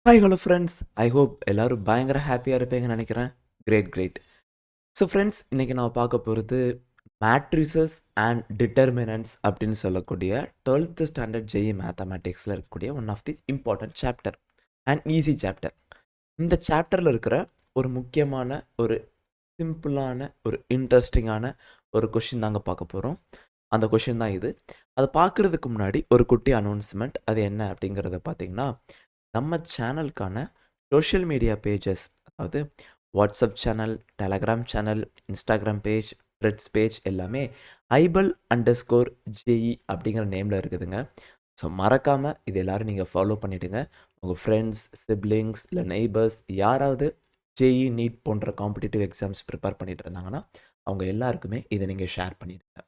Hi hello friends. I hope எல்லாரும் பயங்கர ஹாப்பியாக இருப்பீங்கன்னு நினைக்கிறேன். கிரேட். ஸோ ஃப்ரெண்ட்ஸ், இன்றைக்கி நான் பார்க்க போகிறது மேட்ரிசஸ் அண்ட் டிட்டர்மினன்ட்ஸ் அப்படின்னு சொல்லக்கூடிய 12th ஸ்டாண்டர்ட் ஜேஇ மேத்தமேட்டிக்ஸில் இருக்கக்கூடிய one of the important chapter and easy chapter. இந்த சாப்டரில் இருக்கிற ஒரு முக்கியமான ஒரு சிம்பிளான ஒரு இன்ட்ரெஸ்டிங்கான ஒரு கொஷின் தாங்க பார்க்க போகிறோம். அந்த கொஷின் தான் இது. அதை பார்க்குறதுக்கு முன்னாடி ஒரு குட்டி அனௌன்ஸ்மெண்ட். அது என்ன அப்படிங்கிறத பார்த்தீங்கன்னா, நம்ம சேனலுக்கான சோஷியல் மீடியா பேஜஸ், அதாவது WhatsApp channel, Telegram channel, Instagram page, Threads page எல்லாமே IBEL_JE அப்படிங்கிற நேமில் இருக்குதுங்க. ஸோ மறக்காமல் இது எல்லோரும் நீங்கள் ஃபாலோ பண்ணிவிடுங்க. உங்கள் ஃப்ரெண்ட்ஸ், சிப்ளிங்ஸ் இல்லை நெய்பர்ஸ் யாராவது ஜேஇ நீட் போன்ற காம்படிட்டிவ் எக்ஸாம்ஸ் ப்ரிப்பேர் பண்ணிட்டு இருந்தாங்கன்னா அவங்க எல்லாருக்குமே இதை நீங்கள் ஷேர் பண்ணிடுங்க.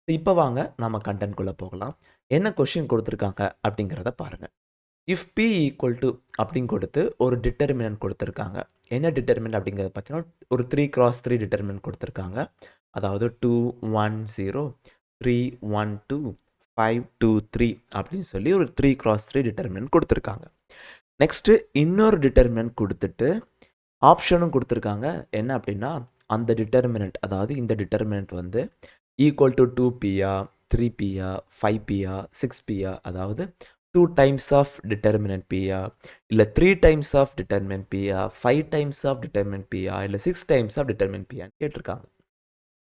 இப்போ வாங்க நம்ம கண்டென்ட்குள்ளே போகலாம். என்ன கொஷின் கொடுத்துருக்காங்க அப்படிங்கிறத பாருங்கள். இஃப் பி ஈக்குவல் டு அப்படின்னு கொடுத்து ஒரு டிட்டர்மினன்ட் கொடுத்துருக்காங்க. என்ன டிட்டர்மினன்ட் அப்படிங்கிறத பார்த்தீங்கன்னா ஒரு 3x3 டிட்டர்மினன்ட் கொடுத்துருக்காங்க. அதாவது 2 1 0 3 1 2 5 2 3 அப்படின்னு சொல்லி ஒரு 3x3 டிட்டர்மினன்ட் கொடுத்துருக்காங்க. நெக்ஸ்ட்டு இன்னொரு டிட்டர்மினன்ட் கொடுத்துட்டு ஆப்ஷனும் கொடுத்துருக்காங்க. என்ன அப்படின்னா அந்த டிட்டர்மினன்ட், அதாவது இந்த டிட்டர்மினன்ட் வந்து ஈக்குவல் டு 2Pயா 3Pயா 5Pயா 6Pயா, அதாவது 2 டைம்ஸ் ஆஃப் டிட்டர்மினன்ட் Pயா இல்லை 3 டைம்ஸ் ஆஃப் டிட்டர்மினன்ட் Pயா 5 டைம்ஸ் ஆஃப் டிட்டர்மினன்ட் Pயா இல்லை 6 டைம்ஸ் ஆஃப் டிட்டர்மினன்ட் Pயான்னு கேட்டிருக்காங்க.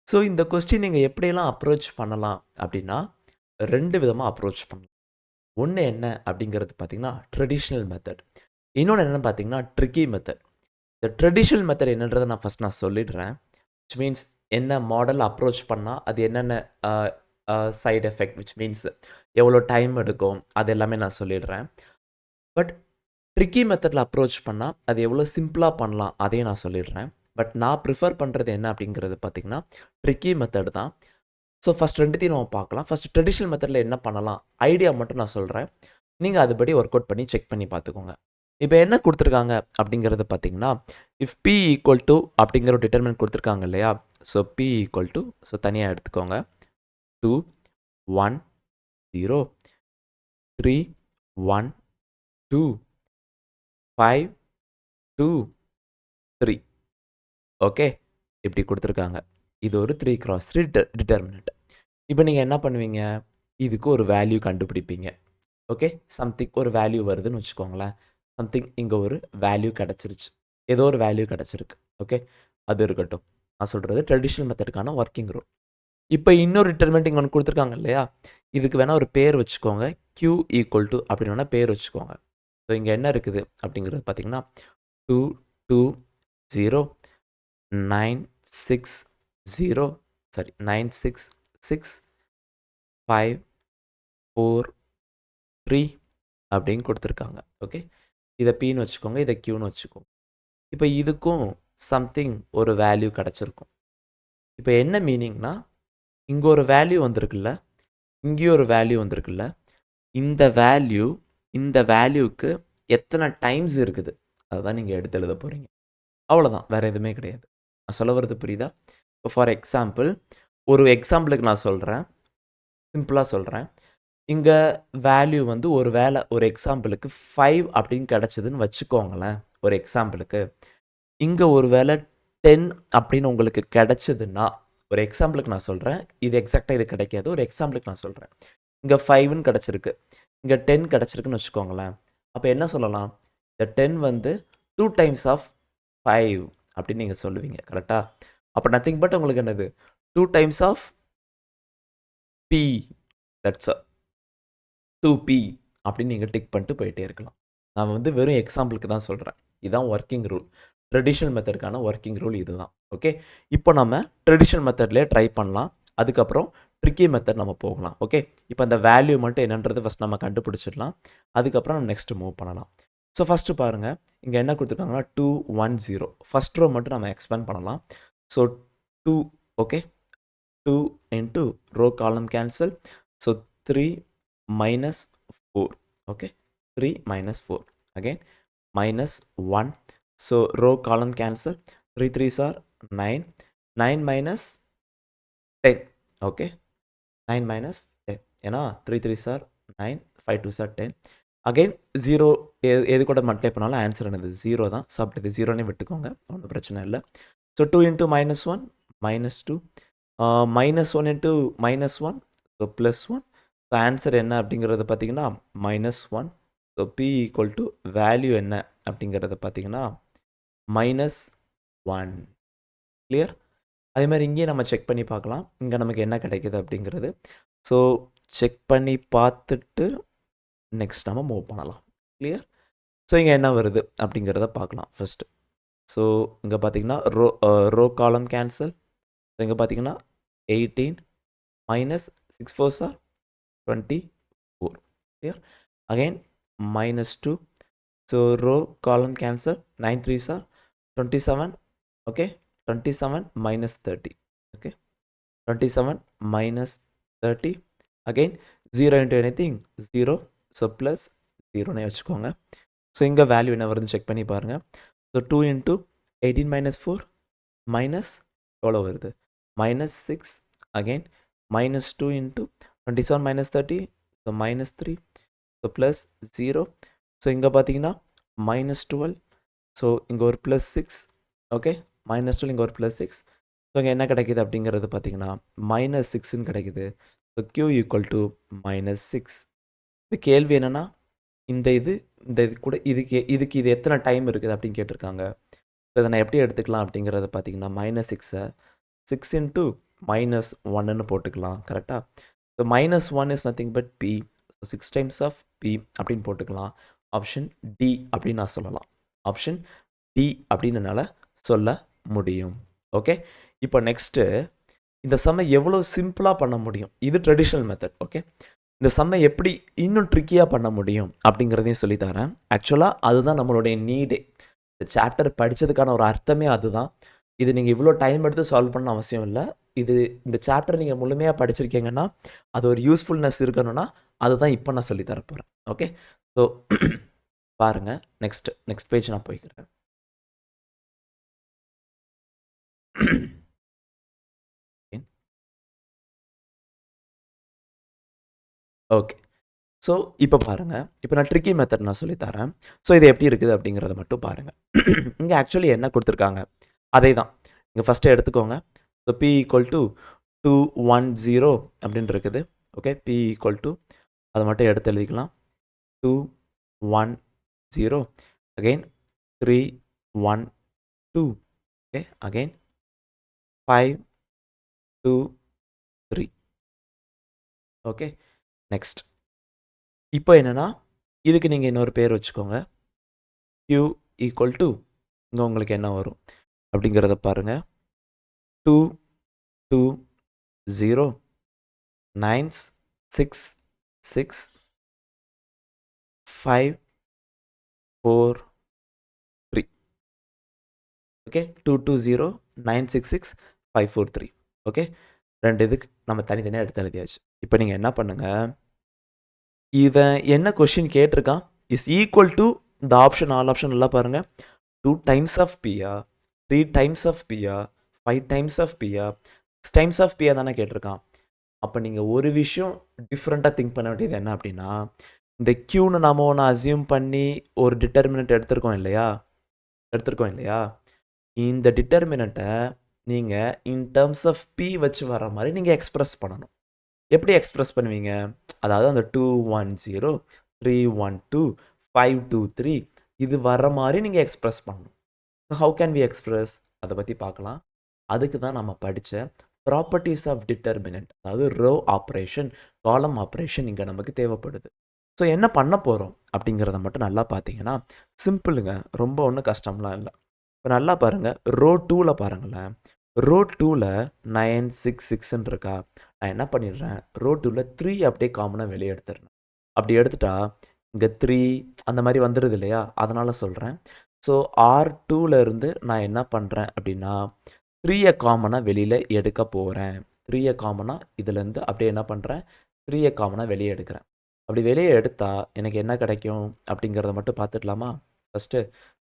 ஸோ இந்த கொஸ்டின் நீங்கள் எப்படியெல்லாம் அப்ரோச் பண்ணலாம் அப்படின்னா 2 விதமாக அப்ரோச் பண்ணலாம். ஒன்று என்ன அப்படிங்கிறது பார்த்தீங்கன்னா ட்ரெடிஷ்னல் மெத்தட். இன்னொன்று என்னென்னு பார்த்தீங்கன்னா ட்ரிக்கி மெத்தட். இந்த ட்ரெடிஷ்னல் மெத்தட் என்னன்றதை நான் சொல்லிடுறேன். விச் மீன்ஸ் என்ன மாடல் அப்ரோச் பண்ணால் அது என்னென்ன சைடு எஃபெக்ட், விச் மீன்ஸ் எவ்வளோ டைம் எடுக்கும், அது எல்லாமே நான் சொல்லிடுறேன். பட் ட்ரிக்கி மெத்தடில் அப்ரோச் பண்ணால் அது எவ்வளோ சிம்பிளாக பண்ணலாம் அதையும் நான் சொல்லிடுறேன். பட் நான் ப்ரிஃபர் பண்ணுறது என்ன அப்படிங்கிறது பார்த்திங்கன்னா ட்ரிக்கி மெத்தட் தான். ஸோ ஃபஸ்ட் ரெண்டுத்தையும் நம்ம பார்க்கலாம். ஃபஸ்ட் ட்ரெடிஷ்னல் மெத்தடில் என்ன பண்ணலாம் ஐடியா மட்டும் நான் சொல்கிறேன். நீங்கள் அதுபடி ஒர்க் அவுட் பண்ணி செக் பண்ணி பார்த்துக்கோங்க. இப்போ என்ன கொடுத்துருக்காங்க அப்படிங்கிறது பார்த்தீங்கன்னா, இஃப் பி ஈக்குவல் டு அப்படிங்கிற ஒரு டிட்டர்மினன்ட் கொடுத்துருக்காங்க இல்லையா. So P equal to, so தனியாக எடுத்துக்கோங்க, 2 1 0 3 1 2 5 2 3. ஓகே, இப்படி கொடுத்துருக்காங்க. இது ஒரு 3x3 டிட்டர்மினன்ட். இப்போ நீங்கள் என்ன பண்ணுவீங்க, இதுக்கு ஒரு வேல்யூ கண்டுபிடிப்பீங்க. ஓகே, சம்திங் ஒரு வேல்யூ வருதுன்னு வச்சுக்கோங்களேன். சம்திங் இங்கே ஒரு வேல்யூ கிடச்சிருச்சு, ஏதோ ஒரு வேல்யூ கிடச்சிருக்கு. ஓகே, அது இருக்கட்டும். நான் சொல்கிறது ட்ரெடிஷ்னல் மெத்தடுக்கான ஒர்க்கிங் ரூல். இப்போ இன்னொரு டிட்டர்மினன்ட் இங்கே ஒன்று கொடுத்துருக்காங்க இல்லையா, இதுக்கு வேணால் ஒரு பேர் வச்சுக்கோங்க. Q ஈக்குவல் டு அப்படின்னு வேணால் பேர் வச்சுக்கோங்க. ஸோ இங்கே என்ன இருக்குது அப்படிங்கிறது பார்த்தீங்கன்னா 2 2 0 9 6 0 சாரி 9 6 6 5 4 3 அப்படின்னு கொடுத்துருக்காங்க. ஓகே, இதை Pன்னு வச்சுக்கோங்க, இதை Qன்னு வச்சுக்கோங்க. இப்போ இதுக்கும் சம்திங் ஒரு வேல்யூ கிடச்சிருக்கும். இப்போ என்ன மீனிங்னா, இங்கே ஒரு வேல்யூ வந்திருக்குல்ல, இங்கேயும் ஒரு வேல்யூ வந்திருக்குல்ல, இந்த வேல்யூக்கு எத்தனை டைம்ஸ் இருக்குது அதுதான் நீங்கள் எடுத்து எழுத போகிறீங்க. அவ்வளோதான், வேறு எதுவுமே கிடையாது. நான் சொல்ல வர்றது புரியுதா? இப்போ ஃபார் எக்ஸாம்பிள், ஒரு எக்ஸாம்பிளுக்கு நான் சொல்கிறேன், சிம்பிளாக சொல்கிறேன். இங்கே வேல்யூ வந்து ஒரு எக்ஸாம்பிளுக்கு 5 அப்படின்னு கிடச்சிதுன்னு வச்சுக்கோங்களேன். ஒரு எக்ஸாம்பிளுக்கு இங்கே ஒரு வேளை 10 அப்படின்னு உங்களுக்கு கிடச்சிதுன்னா, ஒரு எக்ஸாம்பிளுக்கு நான் சொல்கிறேன், இது எக்ஸாக்டாக இது கிடைக்காது, ஒரு எக்ஸாம்பிளுக்கு நான் சொல்கிறேன். இங்கே 5ன்னு கிடச்சிருக்கு, இங்கே 10 கிடச்சிருக்குன்னு வச்சுக்கோங்களேன். அப்போ என்ன சொல்லலாம், இந்த 10 வந்து 2 டைம்ஸ் ஆஃப் 5 அப்படின்னு நீங்கள் சொல்லுவீங்க, கரெக்டாக? அப்போ நத்திங் பட் உங்களுக்கு என்னது 2 times of P, that's 2P அப்படின்னு நீங்கள் டிக் பண்ணிட்டு போயிட்டே இருக்கலாம். நான் வந்து வெறும் எக்ஸாம்பிளுக்கு தான் சொல்கிறேன். இதுதான் ஒர்க்கிங் ரூல். ட்ரெடிஷ்னல் மெத்தடுக்கான ஒர்க்கிங் ரூல் இதுதான். ஓகே, இப்போ நம்ம ட்ரெடிஷ்னல் மெத்தட்லேயே ட்ரை பண்ணலாம். அதுக்கப்புறம் ட்ரிக்கி மெத்தட் நம்ம போகலாம். ஓகே, இப்போ அந்த வேல்யூ மட்டும் என்னன்றது ஃபஸ்ட் நம்ம கண்டுபிடிச்சிடலாம். அதுக்கப்புறம் நம்ம நெக்ஸ்ட் மூவ் பண்ணலாம். ஸோ ஃபஸ்ட்டு பாருங்கள், இங்கே என்ன கொடுத்துருக்காங்கன்னா 2 1 0. ஃபஸ்ட் ரோ மட்டும் நம்ம எக்ஸ்பேண்ட் பண்ணலாம். So 2, okay, 2 into row column cancel. So 3 minus 4. Okay, 3 minus 4. Again, minus 1. So row column cancel. 3 3s are 9. 9 minus 10. Okay, 9 minus 10. You know, 3 3s are 9. 5 2s are 10. Again 0 எது கூட multiply பண்ணாலும் answer என்னது 0 தான். So அப்படி இது 0னே விட்டுக்கோங்க, ஒன்றும் பிரச்சனை இல்லை. So 2 into -1 -2, -1 into -1 so +1. So answer என்ன அப்படிங்கிறது பார்த்தீங்கன்னா -1. So P equal to value என்ன அப்படிங்கிறத பார்த்தீங்கன்னா -1. கிளியர்? அதே மாதிரி இங்கேயே நம்ம செக் பண்ணி பார்க்கலாம், இங்கே நமக்கு என்ன கிடைக்குது அப்படிங்கிறது. ஸோ செக் பண்ணி பார்த்துட்டு நெக்ஸ்ட் நம்ம மூவ் பண்ணலாம். கிளியர்? ஸோ இங்கே என்ன வருது அப்படிங்கிறத பார்க்கலாம் ஃபஸ்ட்டு. ஸோ இங்கே பார்த்தீங்கன்னா ரோ காலம் கேன்சல். ஸோ இங்கே பார்த்தீங்கன்னா 18 -6 4s are 24. Clear? Again -2. So row column cancel. 9 3s are 27. Okay, 27 minus 30. Okay, 27 minus 30. Again 0 into anything 0. So plus 0 னே வச்சுக்கோங்க. ஸோ இங்கே வேல்யூ என்ன வருதுன்னு செக் பண்ணி பாருங்கள். ஸோ 2 into 18 minus 4 minus எவ்வளோ வருது -6. Again -2 into 27 minus 30. So -3. So plus 0. So இங்கே பார்த்தீங்கன்னா -12. ஸோ இங்கே ஒரு +6. ஓகே, -12 இங்கே ஒரு +6. ஸோ இங்கே என்ன கிடைக்கிது அப்படிங்கிறது பார்த்தீங்கன்னா -6ன்னு கிடைக்குது. So Q equal to -6. இப்போ கேள்வி என்னென்னா இந்த இது கூட இதுக்கு இது எத்தனை டைம் இருக்குது அப்படின்னு கேட்டிருக்காங்க. ஸோ இதை நான் எப்படி எடுத்துக்கலாம் அப்படிங்கிறத பார்த்தீங்கன்னா -6 6 இன்ட்டு -1ன்னு போட்டுக்கலாம். கரெக்டாக? So -1 is nothing but P. So 6 times of P அப்படின்னு போட்டுக்கலாம். ஆப்ஷன் டி அப்படின்னு நான் சொல்லலாம். ஆப்ஷன் டி அப்படின்னு என்னால் சொல்ல முடியும். ஓகே, இப்போ நெக்ஸ்ட்டு இந்த சம்மை எவ்வளோ சிம்பிளாக பண்ண முடியும், இது ட்ரெடிஷ்னல் மெத்தட். ஓகே, இந்த சம்மை எப்படி இன்னும் ட்ரிக்கியாக பண்ண முடியும் அப்படிங்கிறதையும் சொல்லித்தரேன். ஆக்சுவலாக அதுதான் நம்மளுடைய நீடே. இந்த சாப்டர் படித்ததுக்கான ஒரு அர்த்தமே அதுதான். இது நீங்கள் இவ்வளோ டைம் எடுத்து சால்வ் பண்ண அவசியம் இல்லை. இந்த சாப்டர் நீங்கள் முழுமையாக படிச்சிருக்கீங்கன்னா அது ஒரு யூஸ்ஃபுல்னஸ் இருக்கணும்னா அதுதான் இப்போ நான் சொல்லி தரப்போகிறேன். ஓகே, ஸோ பாருங்கள், நெக்ஸ்ட் பேஜ் நான் போய்க்கிறேன். ஓகே, ஸோ இப்போ பாருங்கள், இப்போ நான் ட்ரிக்கி மெத்தட் நான் சொல்லித்தரேன். ஸோ இது எப்படி இருக்குது அப்படிங்கிறத மட்டும் பாருங்கள். இங்கே ஆக்சுவலி என்ன கொடுத்துருக்காங்க அதே தான். இங்கே ஃபஸ்ட்டு எடுத்துக்கோங்க. ஸோ P ஈக்குவல் டு 210 அப்படின்னு இருக்குது. ஓகே, P ஈக்குவல் டு அதை மட்டும் எடுத்து எழுதிக்கலாம். 210 again 312. Okay, again 523. Okay, next இப்போ என்னென்னா இதுக்கு நீங்கள் இன்னொரு பேர் வச்சுக்கோங்க. Q ஈக்குவல் டு இங்கே உங்களுக்கு என்ன வரும் அப்படிங்கிறத பாருங்கள். 220 966 543. ஓகே, 220 966 543. ஓகே, ரெண்டு இதுக்கு நம்ம தனித்தனியாக எடுத்து எழுதியாச்சு. இப்போ நீங்கள் என்ன பண்ணுங்கள், இவன் என்ன கொஷின் கேட்டிருக்கான், இஸ் ஈக்குவல் டு இந்த ஆப்ஷன் ஆல் ஆப்ஷன் நல்லா பாருங்கள். 2 டைம்ஸ் ஆஃப் பியா, 3 டைம்ஸ் ஆஃப் பியா, 5 டைம்ஸ் ஆஃப் பியா, 6 டைம்ஸ் ஆஃப் பியா தானே கேட்டிருக்கான். அப்போ நீங்கள் ஒரு விஷயம் டிஃப்ரெண்ட்டாக திங்க் பண்ண வேண்டியது என்ன அப்படின்னா, இந்த க்யூன்னு நாம் ஒன்று அசியூம் பண்ணி ஒரு டிட்டர்மினன்ட் எடுத்திருக்கோம் இல்லையா, இந்த டிட்டர்மினண்ட்டை நீங்கள் இன் டேர்ம்ஸ் ஆஃப் பி வச்சு வர மாதிரி நீங்கள் எக்ஸ்ப்ரெஸ் பண்ணணும். எப்படி எக்ஸ்ப்ரெஸ் பண்ணுவீங்க, அதாவது அந்த 210 312 523 இது வர மாதிரி நீங்கள் எக்ஸ்ப்ரெஸ் பண்ணணும். ஹவு கேன் வி எக்ஸ்ப்ரெஸ், அதை பற்றி பார்க்கலாம். அதுக்கு தான் நம்ம படித்த ப்ராப்பர்ட்டிஸ் ஆஃப் டிட்டர்மினன்ட், அதாவது ரோ ஆப்ரேஷன் காலம் ஆப்ரேஷன் இங்கே நமக்கு தேவைப்படுது. ஸோ என்ன பண்ண போகிறோம் அப்படிங்கிறத மட்டும் நல்லா பார்த்தீங்கன்னா சிம்பிளுங்க, ரொம்ப ஒன்றும் கஷ்டம்லாம் இல்லை. இப்போ நல்லா பாருங்கள், ரோ 2ல் பாருங்களேன். ரோ 2ல் 966ன்னு இருக்கா, நான் என்ன பண்ணிடுறேன், ரோ 2ல் 3 அப்படியே காமனாக வெளியே எடுத்துடுறேன். அப்படி எடுத்துட்டா இங்கே 3 அந்த மாதிரி வந்துடுது இல்லையா, அதனால் சொல்கிறேன். ஸோ R2ல இருந்து நான் என்ன பண்ணுறேன் அப்படின்னா 3 காமனாக வெளியில் எடுக்க போகிறேன். 3 காமனாக இதுலேருந்து அப்படியே என்ன பண்ணுறேன், 3 காமனாக வெளியே எடுக்கிறேன். அப்படி வெளியே எடுத்தால் எனக்கு என்ன கிடைக்கும் அப்படிங்கிறத மட்டும் பார்த்துடலாமா ஃபஸ்ட்டு.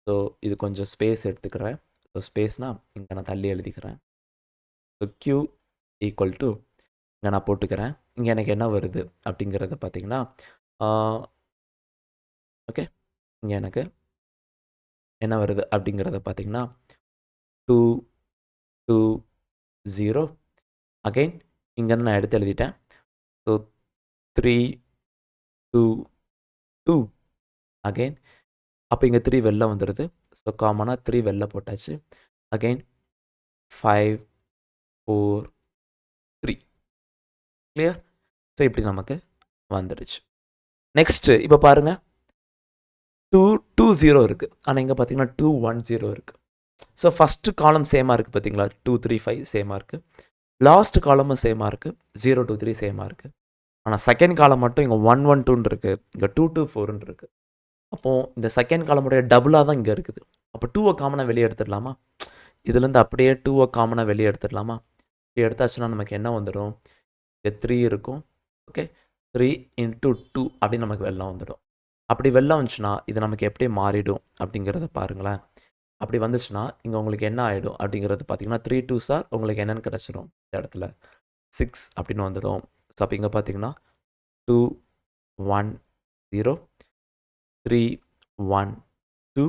ஸோ இது கொஞ்சம் ஸ்பேஸ் எடுத்துக்கிறேன். ஸோ ஸ்பேஸ்னால் இங்கே நான் தள்ளி எழுதிக்கிறேன். ஸோ Q ஈக்குவல் டு இங்கே நான் போட்டுக்கிறேன். இங்கே எனக்கு என்ன வருது அப்படிங்கிறத பார்த்தீங்கன்னா ஓகே, இங்கே எனக்கு என்ன வருது அப்படிங்கிறத பார்த்தீங்கன்னா 2 2 0 அகைன் இங்கேருந்து நான் எடுத்து எழுதிட்டேன். ஸோ 3 2 2 அகைன் அப்போ இங்கே 3 வெளில வந்துடுது. ஸோ காமனாக 3 வெளில போட்டாச்சு. Again 5 4 3 clear. ஸோ இப்படி நமக்கு வந்துடுச்சு. நெக்ஸ்ட்டு இப்போ பாருங்கள் 2 2 0 இருக்குது. ஆனால் இங்கே பார்த்தீங்கன்னா 2 1 0 இருக்குது. ஸோ ஃபஸ்ட்டு காலம் சேமாக இருக்குது பார்த்தீங்களா, 2 3 5 சேமாக இருக்குது. லாஸ்ட் காலமும் சேமாக இருக்குது, 0 2 3 சேமாக இருக்குது. ஆனால் செகண்ட் காலம் மட்டும் இங்கே 1 1 2ன்னு இருக்குது, இங்கே 2 2 4ன்னு இருக்குது. அப்போது இந்த செகண்ட் காலமுடைய டபுளாக தான் இங்கே இருக்குது. அப்போ 2வை காமனாக வெளியே எடுத்துடலாமா? இதுலேருந்து அப்படியே 2வை காமனாக வெளியே எடுத்துடலாமா? இப்படி எடுத்தாச்சுன்னா நமக்கு என்ன வந்துடும், இங்கே 3 இருக்கும். ஓகே, 3 × 2 அப்படின்னு நமக்கு வெளில வந்துடும். அப்படி வெளில வந்துச்சுன்னா இது நமக்கு எப்படி மாறிடும் அப்படிங்கிறத பாருங்களேன். அப்படி வந்துச்சுன்னா இங்கே உங்களுக்கு என்ன ஆகிடும் அப்படிங்கிறது பார்த்தீங்கன்னா 3 2 சார் உங்களுக்கு என்னென்னு கிடச்சிடும், இந்த இடத்துல 6 அப்படின்னு வந்துடும். ஸோ அப்போ இங்கே பார்த்தீங்கன்னா 2 1 0 3 1 2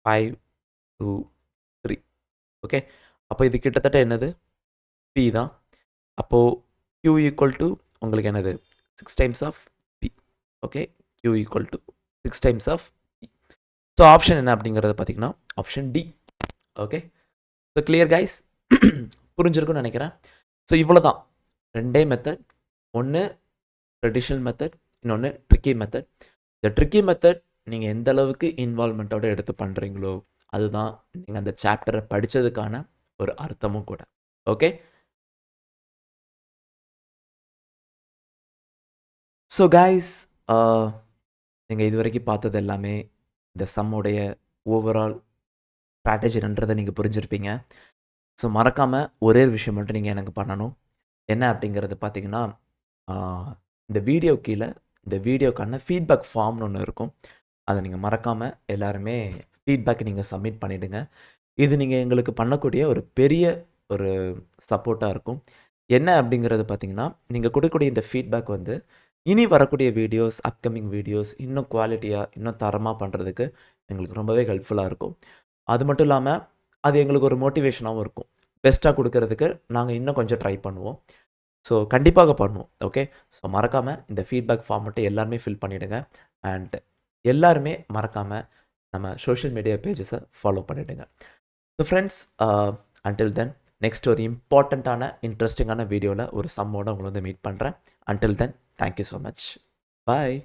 5 2 3. ஓகே, அப்போ இது கிட்டத்தட்ட என்னது, பி தான். அப்போது Q = உங்களுக்கு என்னது 6 times of P. Okay, Q = 6 times of P. So option என்ன அப்படிங்கிறத பார்த்தீங்கன்னா option D. Okay, so clear guys, புரிஞ்சிருக்குன்னு நினைக்கிறேன். ஸோ இவ்வளோ தான், ரெண்டே மெத்தட். ஒன்று ட்ரெடிஷ்னல் மெத்தட், இன்னொன்று ட்ரிக்கி மெத்தட். இந்த ட்ரிக்கி மெத்தட் நீங்கள் எந்த அளவுக்கு இன்வால்மெண்ட்டோடு எடுத்து பண்ணுறீங்களோ அதுதான் நீங்கள் அந்த சாப்டரை படித்ததுக்கான ஒரு அர்த்தமும் கூட. ஓகே, ஸோ கைஸ், நீங்கள் இது வரைக்கும் பார்த்தது எல்லாமே இந்த சம்முடைய ஓவரால் ஸ்ட்ராட்டஜி என்னன்றதை நீங்கள் புரிஞ்சிருப்பீங்க. ஸோ மறக்காமல் ஒரே ஒரு விஷயம் மட்டும் நீங்கள் எனக்கு பண்ணணும். என்ன அப்படிங்கிறது பார்த்தீங்கன்னா, இந்த வீடியோ கீழே இந்த வீடியோக்கான ஃபீட்பேக் ஃபார்ம்னு ஒன்று இருக்கும். அதை நீங்கள் மறக்காமல் எல்லாருமே ஃபீட்பேக் நீங்கள் சப்மிட் பண்ணிவிடுங்க. இது நீங்கள் எங்களுக்கு பண்ணக்கூடிய ஒரு பெரிய ஒரு சப்போர்ட்டாக இருக்கும். என்ன அப்படிங்கிறது பார்த்தீங்கன்னா, நீங்கள் கொடுக்கக்கூடிய இந்த ஃபீட்பேக் வந்து இனி வரக்கூடிய வீடியோஸ், அப்கமிங் வீடியோஸ் இன்னும் குவாலிட்டியாக, இன்னும் தரமாக பண்ணுறதுக்கு எங்களுக்கு ரொம்பவே ஹெல்ப்ஃபுல்லாக இருக்கும். அது மட்டும் இல்லாமல் அது எங்களுக்கு ஒரு மோட்டிவேஷனாகவும் இருக்கும். பெஸ்ட்டாக கொடுக்கறதுக்கு நாங்கள் இன்னும் கொஞ்சம் ட்ரை பண்ணுவோம். ஸோ கண்டிப்பாக பண்ணுவோம். ஓகே, ஸோ மறக்காமல் இந்த ஃபீட்பேக் ஃபார்ம் மட்டும் எல்லாருமே ஃபில் பண்ணிவிடுங்க. அண்ட் எல்லாருமே மறக்காமல் நம்ம சோஷியல் மீடியா பேஜஸை ஃபாலோ பண்ணிவிடுங்க. So friends, until then next ஒரு இம்பார்ட்டண்ட்டான இன்ட்ரெஸ்டிங்கான வீடியோவில் ஒரு சம்மோட உங்களை வந்து மீட் பண்ணுறேன். Until then thank you so much. பாய்.